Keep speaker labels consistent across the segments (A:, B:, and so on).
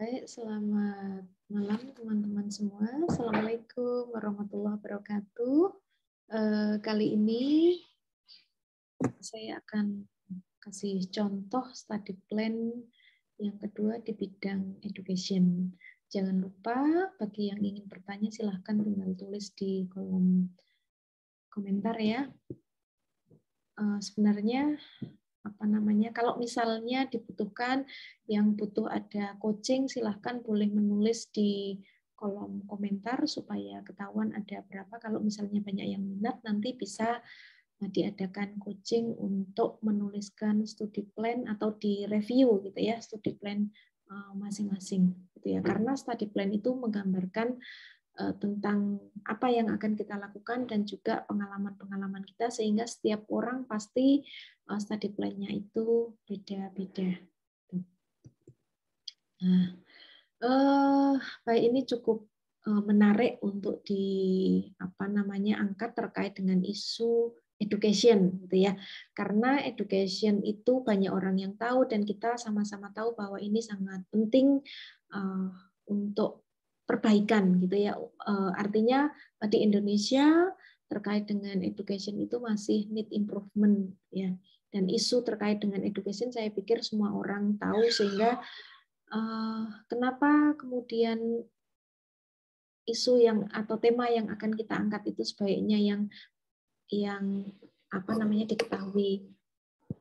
A: Baik, selamat malam teman-teman semua. Assalamualaikum warahmatullahi wabarakatuh. Kali ini saya akan kasih contoh study plan yang kedua di bidang education. Jangan lupa bagi yang ingin bertanya silahkan tinggal tulis di kolom komentar ya. Sebenarnya kalau misalnya dibutuhkan yang butuh ada coaching, silahkan boleh menulis di kolom komentar supaya ketahuan ada berapa. Kalau misalnya banyak yang minat, nanti bisa diadakan coaching untuk menuliskan studi plan atau di review gitu ya, studi plan masing-masing gitu ya. Karena study plan itu menggambarkan tentang apa yang akan kita lakukan dan juga pengalaman-pengalaman kita, sehingga setiap orang pasti study plan-nya itu beda-beda. Nah, baik, ini cukup menarik untuk angkat terkait dengan isu education gitu ya. Karena education itu banyak orang yang tahu dan kita sama-sama tahu bahwa ini sangat penting untuk perbaikan gitu ya. Artinya di Indonesia terkait dengan education itu masih need improvement ya. Dan isu terkait dengan education saya pikir semua orang tahu, sehingga kenapa kemudian isu yang atau tema yang akan kita angkat itu sebaiknya yang diketahui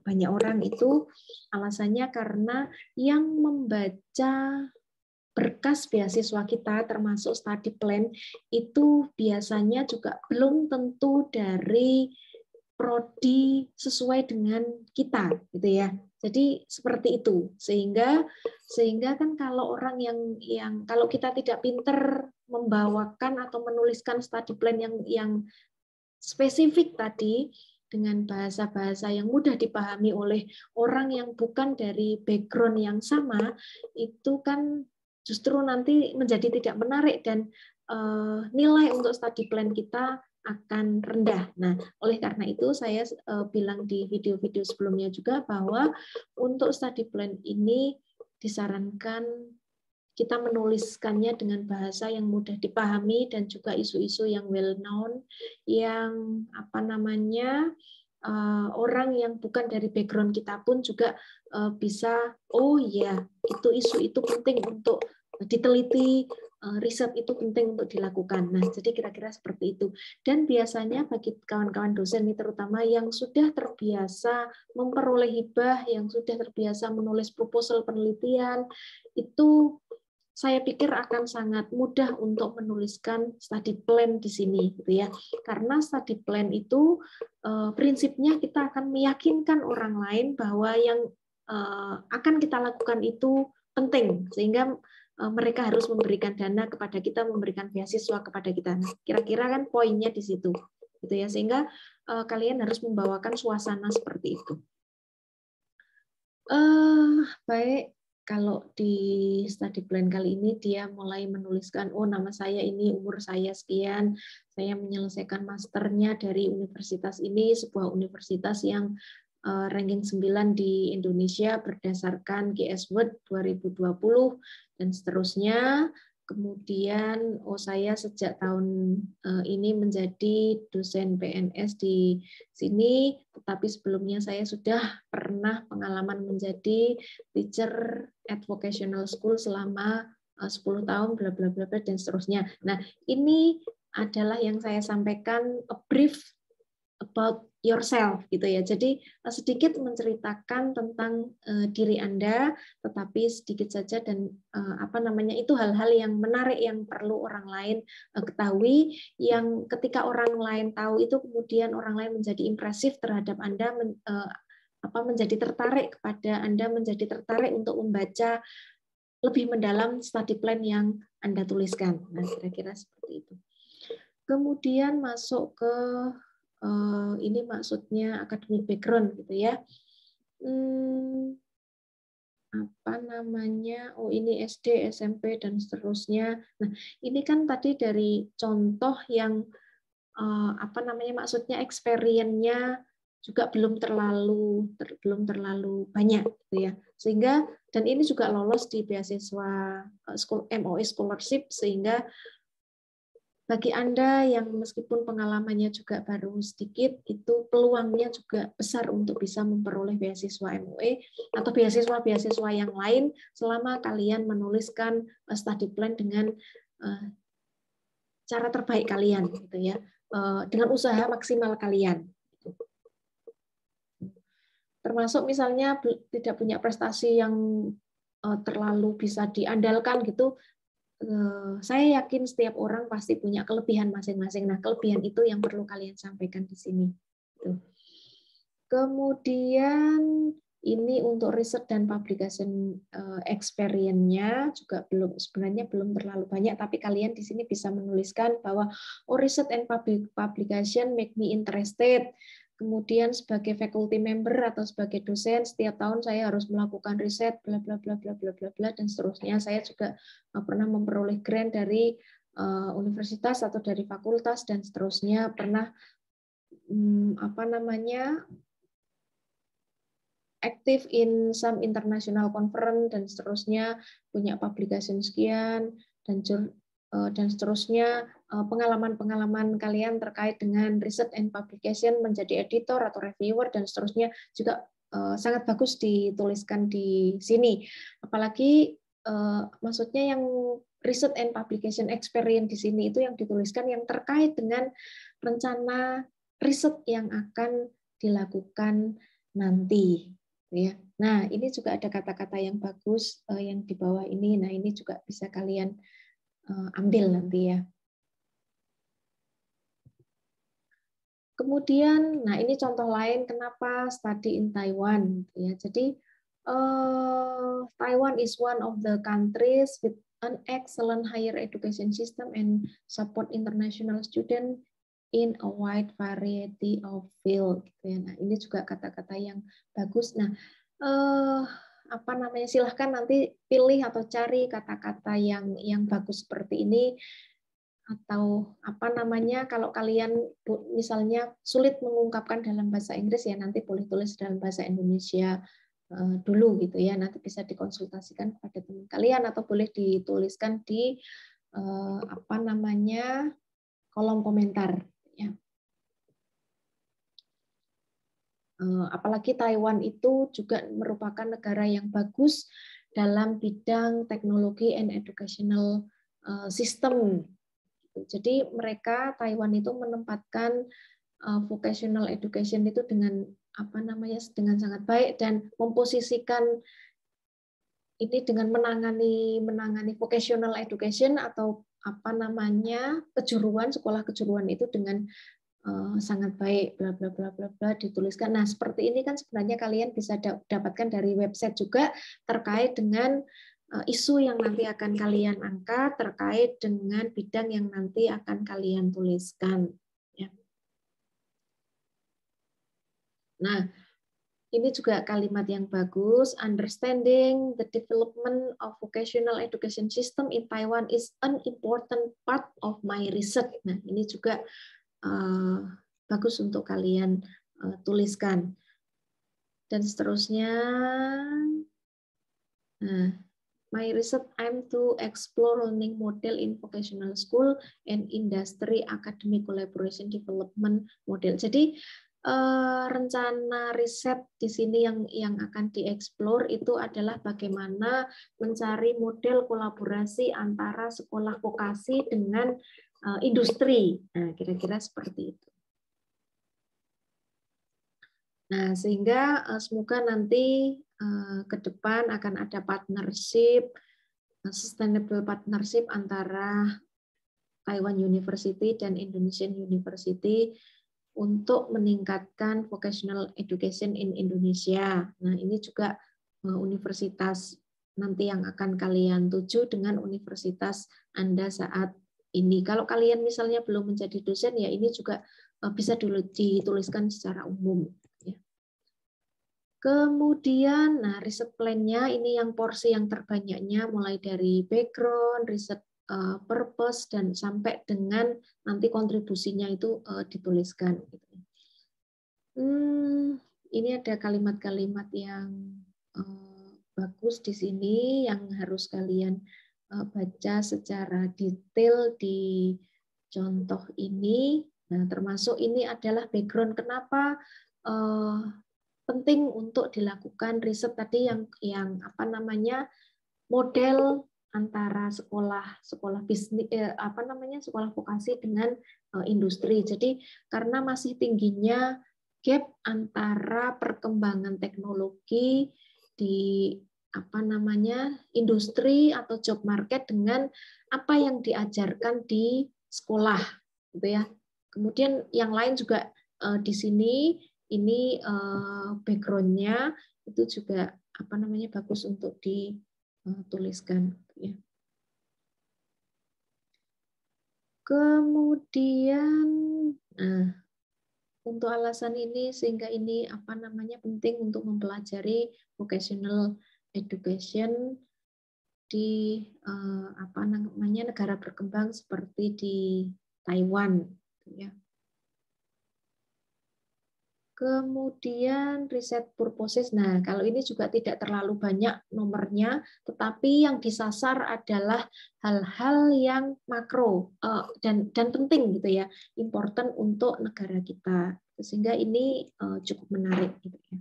A: banyak orang, itu alasannya karena yang membaca berkas beasiswa kita termasuk study plan itu biasanya juga belum tentu dari prodi sesuai dengan kita gitu ya. Jadi seperti itu, sehingga kan kalau orang yang kalau kita tidak pinter membawakan atau menuliskan study plan yang spesifik tadi dengan bahasa-bahasa yang mudah dipahami oleh orang yang bukan dari background yang sama, itu kan justru nanti menjadi tidak menarik dan nilai untuk study plan kita akan rendah. Nah, oleh karena itu saya bilang di video-video sebelumnya juga bahwa untuk study plan ini disarankan kita menuliskannya dengan bahasa yang mudah dipahami dan juga isu-isu yang well known, yang orang yang bukan dari background kita pun juga bisa, oh ya, itu isu itu penting untuk diteliti, riset itu penting untuk dilakukan. Nah, jadi kira-kira seperti itu. Dan biasanya bagi kawan-kawan dosen ini terutama yang sudah terbiasa memperoleh hibah, yang sudah terbiasa menulis proposal penelitian, itu saya pikir akan sangat mudah untuk menuliskan study plan di sini gitu ya. Karena study plan itu prinsipnya kita akan meyakinkan orang lain bahwa yang akan kita lakukan itu penting, sehingga mereka harus memberikan dana kepada kita, memberikan beasiswa kepada kita. Nah, kira-kira kan poinnya di situ, gitu ya. Sehingga kalian harus membawakan suasana seperti itu. Baik, kalau di study plan kali ini dia mulai menuliskan, oh nama saya ini, umur saya sekian, saya menyelesaikan masternya dari universitas ini, sebuah universitas yang ranking 9 di Indonesia berdasarkan GS World 2020 dan seterusnya. Kemudian saya sejak tahun ini menjadi dosen PNS di sini, tetapi sebelumnya saya sudah pernah pengalaman menjadi teacher at vocational school selama 10 tahun, bla bla bla dan seterusnya. Nah, ini adalah yang saya sampaikan, a brief about yourself gitu ya. Jadi sedikit menceritakan tentang diri Anda, tetapi sedikit saja, dan itu hal-hal yang menarik yang perlu orang lain ketahui, yang ketika orang lain tahu itu kemudian orang lain menjadi impresif terhadap Anda, menjadi tertarik kepada Anda, menjadi tertarik untuk membaca lebih mendalam study plan yang Anda tuliskan. Nah, kira-kira seperti itu. Kemudian masuk ke ini maksudnya academic background gitu ya. Oh ini SD, SMP dan seterusnya. Nah, ini kan tadi dari contoh yang maksudnya experience-nya juga belum terlalu banyak gitu ya. Sehingga dan ini juga lolos di beasiswa MOE scholarship, sehingga bagi Anda yang meskipun pengalamannya juga baru sedikit, itu peluangnya juga besar untuk bisa memperoleh beasiswa MOE atau beasiswa-beasiswa yang lain selama kalian menuliskan study plan dengan cara terbaik kalian, gitu ya, dengan usaha maksimal kalian. Termasuk misalnya tidak punya prestasi yang terlalu bisa diandalkan gitu. Saya yakin setiap orang pasti punya kelebihan masing-masing. Nah, kelebihan itu yang perlu kalian sampaikan di sini. Kemudian ini untuk riset dan publication experience-nya juga sebenarnya belum terlalu banyak, tapi kalian di sini bisa menuliskan bahwa research and publication make me interested. Kemudian sebagai faculty member atau sebagai dosen, setiap tahun saya harus melakukan riset, bla bla bla bla bla bla bla, dan seterusnya. Saya juga pernah memperoleh grant dari universitas atau dari fakultas dan seterusnya. Pernah active in some international conference dan seterusnya, punya publication sekian dan seterusnya. Pengalaman-pengalaman kalian terkait dengan research and publication, menjadi editor atau reviewer dan seterusnya juga sangat bagus dituliskan di sini. Apalagi maksudnya yang research and publication experience di sini itu yang dituliskan yang terkait dengan rencana riset yang akan dilakukan nanti. Ya. Nah, ini juga ada kata-kata yang bagus yang di bawah ini. Nah, ini juga bisa kalian ambil nanti ya. Kemudian, nah ini contoh lain kenapa study in Taiwan. Ya, jadi Taiwan is one of the countries with an excellent higher education system and support international student in a wide variety of field. Gitu ya. Nah, ini juga kata-kata yang bagus. Nah, silahkan nanti pilih atau cari kata-kata yang bagus seperti ini. Atau kalau kalian misalnya sulit mengungkapkan dalam bahasa Inggris, ya nanti boleh tulis dalam bahasa Indonesia dulu gitu ya, nanti bisa dikonsultasikan kepada teman kalian atau boleh dituliskan di kolom komentar ya. Apalagi Taiwan itu juga merupakan negara yang bagus dalam bidang teknologi and educational system. Jadi mereka Taiwan itu menempatkan vocational education itu dengan dengan sangat baik dan memposisikan ini dengan menangani vocational education atau sekolah kejuruan itu dengan sangat baik, bla bla bla bla bla dituliskan. Nah, seperti ini kan sebenarnya kalian bisa dapatkan dari website juga terkait dengan isu yang nanti akan kalian angkat, terkait dengan bidang yang nanti akan kalian tuliskan. Ya. Nah, ini juga kalimat yang bagus. Understanding the development of vocational education system in Taiwan is an important part of my research. Nah, ini juga bagus untuk kalian tuliskan. Dan seterusnya, my research aim to explore learning model in vocational school and industry academic collaboration development model. Jadi rencana riset di sini yang akan dieksplor itu adalah bagaimana mencari model kolaborasi antara sekolah vokasi dengan industri. Nah, kira-kira seperti itu. Nah, sehingga semoga nanti ke depan akan ada partnership, sustainable partnership antara Taiwan University dan Indonesian University untuk meningkatkan vocational education in Indonesia. Nah, ini juga universitas nanti yang akan kalian tuju dengan universitas Anda saat ini. Kalau kalian misalnya belum menjadi dosen, ya ini juga bisa dituliskan secara umum. Kemudian, riset plan-nya ini yang porsi yang terbanyaknya mulai dari background, riset purpose, dan sampai dengan nanti kontribusinya itu dituliskan. Ini ada kalimat-kalimat yang bagus di sini yang harus kalian baca secara detail di contoh ini. Nah, termasuk ini adalah background kenapa penting untuk dilakukan riset tadi yang apa namanya model antara sekolah bisnis sekolah vokasi dengan industri. Jadi karena masih tingginya gap antara perkembangan teknologi di apa namanya industri atau job market dengan apa yang diajarkan di sekolah, gitu ya. Kemudian yang lain juga di sini ini background-nya itu juga apa namanya bagus untuk dituliskan, ya. Kemudian, nah, untuk alasan ini sehingga ini apa namanya penting untuk mempelajari vocational education di apa namanya negara berkembang seperti di Taiwan, ya. Kemudian riset purposes. Nah, kalau ini juga tidak terlalu banyak nomornya, tetapi yang disasar adalah hal-hal yang makro dan penting gitu ya, important untuk negara kita. Sehingga ini cukup menarik gitu ya.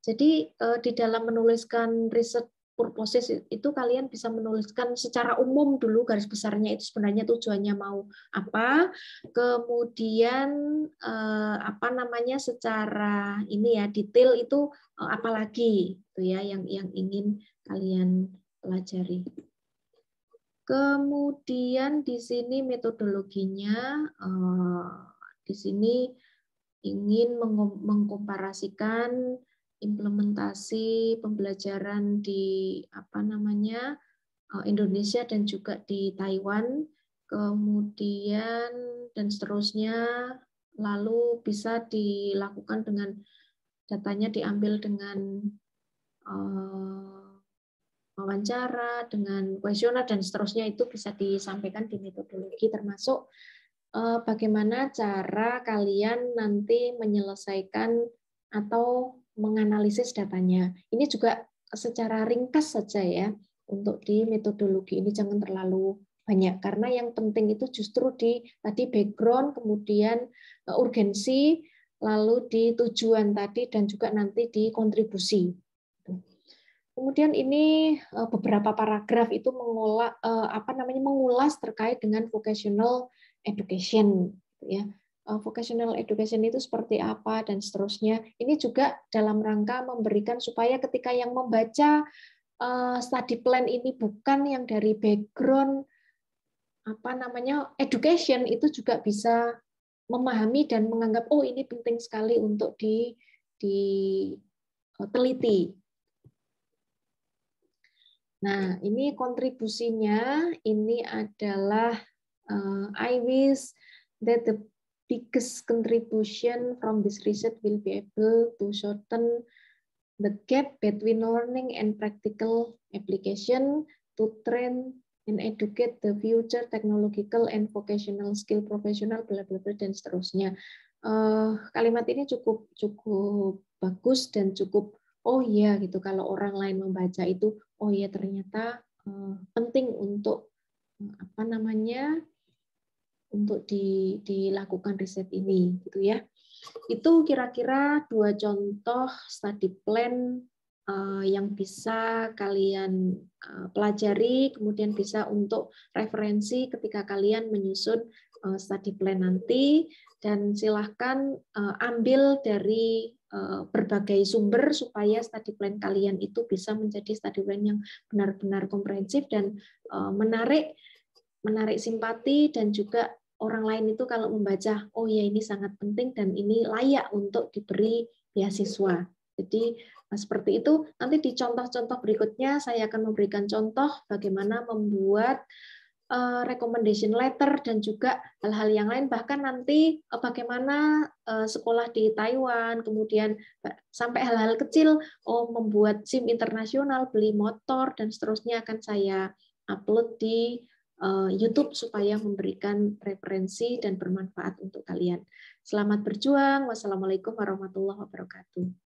A: Jadi di dalam menuliskan riset purposes itu kalian bisa menuliskan secara umum dulu garis besarnya itu sebenarnya tujuannya mau apa, kemudian apa namanya secara ini ya detail itu apalagi itu ya yang ingin kalian pelajari. Kemudian di sini metodologinya di sini ingin mengkomparasikan implementasi pembelajaran di apa namanya Indonesia dan juga di Taiwan, kemudian dan seterusnya, lalu bisa dilakukan dengan datanya diambil dengan wawancara, dengan kuesioner dan seterusnya itu bisa disampaikan di metodologi termasuk bagaimana cara kalian nanti menyelesaikan atau menganalisis datanya. Ini juga secara ringkas saja ya untuk di metodologi ini jangan terlalu banyak karena yang penting itu justru di tadi background, kemudian urgensi, lalu di tujuan tadi dan juga nanti di kontribusi. Kemudian ini beberapa paragraf itu mengulas terkait dengan vocational education, ya. Vocational education itu seperti apa dan seterusnya. Ini juga dalam rangka memberikan supaya ketika yang membaca study plan ini bukan yang dari background apa namanya education itu juga bisa memahami dan menganggap oh ini penting sekali untuk diteliti. Nah, ini kontribusinya, ini adalah I wish that the biggest contribution from this research will be able to shorten the gap between learning and practical application to train and educate the future technological and vocational skill professional, bla bla bla dan seterusnya. Kalimat ini cukup bagus dan cukup oh iya gitu kalau orang lain membaca itu oh iya ternyata penting untuk apa namanya untuk dilakukan riset ini gitu ya. Itu kira-kira 2 contoh study plan yang bisa kalian pelajari, kemudian bisa untuk referensi ketika kalian menyusun study plan nanti, dan silahkan ambil dari berbagai sumber supaya study plan kalian itu bisa menjadi study plan yang benar-benar komprehensif dan menarik simpati dan juga orang lain itu kalau membaca, oh ya ini sangat penting dan ini layak untuk diberi beasiswa. Jadi seperti itu. Nanti di contoh-contoh berikutnya saya akan memberikan contoh bagaimana membuat recommendation letter dan juga hal-hal yang lain. Bahkan nanti bagaimana sekolah di Taiwan, kemudian sampai hal-hal kecil, membuat SIM internasional, beli motor dan seterusnya akan saya upload di YouTube supaya memberikan referensi dan bermanfaat untuk kalian. Selamat berjuang. Wassalamualaikum warahmatullahi wabarakatuh.